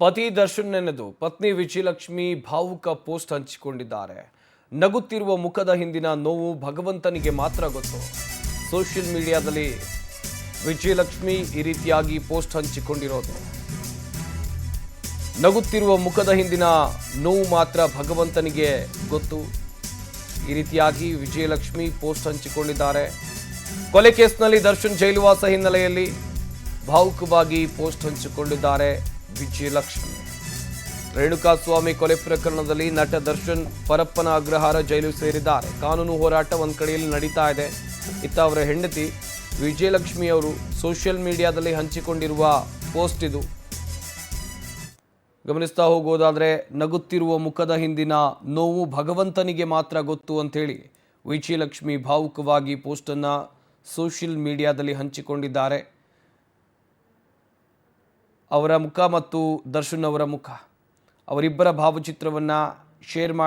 ಪತಿ ದರ್ಶನ್ ನೆನೆದು ಪತ್ನಿ ವಿಜಯಲಕ್ಷ್ಮಿ ಭಾವುಕ ಪೋಸ್ಟ್ ಹಂಚಿಕೊಂಡಿದ್ದಾರೆ. ನಗುತ್ತಿರುವ ಮುಖದ ಹಿಂದಿನ ನೋವು ಭಗವಂತನಿಗೆ ಮಾತ್ರ ಗೊತ್ತು. ಸೋಷಿಯಲ್ ಮೀಡಿಯಾದಲ್ಲಿ ವಿಜಯಲಕ್ಷ್ಮಿ ಈ ರೀತಿಯಾಗಿ ಪೋಸ್ಟ್ ಹಂಚಿಕೊಂಡಿರೋದು. ನಗುತ್ತಿರುವ ಮುಖದ ಹಿಂದಿನ ನೋವು ಮಾತ್ರ ಭಗವಂತನಿಗೆ ಗೊತ್ತು. ಈ ರೀತಿಯಾಗಿ ವಿಜಯಲಕ್ಷ್ಮಿ ಪೋಸ್ಟ್ ಹಂಚಿಕೊಂಡಿದ್ದಾರೆ. ಕೊಲೆ ಕೇಸ್ನಲ್ಲಿ ದರ್ಶನ್ ಜೈಲುವಾಸ ಹಿನ್ನೆಲೆಯಲ್ಲಿ ಭಾವುಕವಾಗಿ ಪೋಸ್ಟ್ ಹಂಚಿಕೊಂಡಿದ್ದಾರೆ ವಿಜಯಲಕ್ಷ್ಮಿ. ರೇಣುಕಾಸ್ವಾಮಿ ಕೊಲೆ ಪ್ರಕರಣದಲ್ಲಿ ನಟ ದರ್ಶನ್ ಪರಪ್ಪನ ಅಗ್ರಹಾರ ಜೈಲು ಸೇರಿದ್ದಾರೆ. ಕಾನೂನು ಹೋರಾಟ ಒಂದ್ ಕಡೆಯಲ್ಲಿ ನಡೀತಾ ಇದೆ. ಇತ್ತ ಅವರ ಹೆಂಡತಿ ವಿಜಯಲಕ್ಷ್ಮಿ ಅವರು ಸೋಷಿಯಲ್ ಮೀಡಿಯಾದಲ್ಲಿ ಹಂಚಿಕೊಂಡಿರುವ ಪೋಸ್ಟ್ ಇದು. ಗಮನಿಸ್ತಾ ಹೋಗೋದಾದ್ರೆ, ನಗುತ್ತಿರುವ ಮುಖದ ಹಿಂದಿನ ನೋವು ಭಗವಂತನಿಗೆ ಮಾತ್ರ ಗೊತ್ತು ಅಂತೇಳಿ ವಿಜಯಲಕ್ಷ್ಮಿ ಭಾವುಕವಾಗಿ ಪೋಸ್ಟನ್ನು ಸೋಷಿಯಲ್ ಮೀಡಿಯಾದಲ್ಲಿ ಹಂಚಿಕೊಂಡಿದ್ದಾರೆ. ಅವರ ಮುಖ ಮತ್ತು ದರ್ಶನ್ ಅವರ ಮುಖ, ಅವರಿಬ್ಬರ ಭಾವಚಿತ್ರವನ್ನು ಶೇರ್ ಮಾಡಿ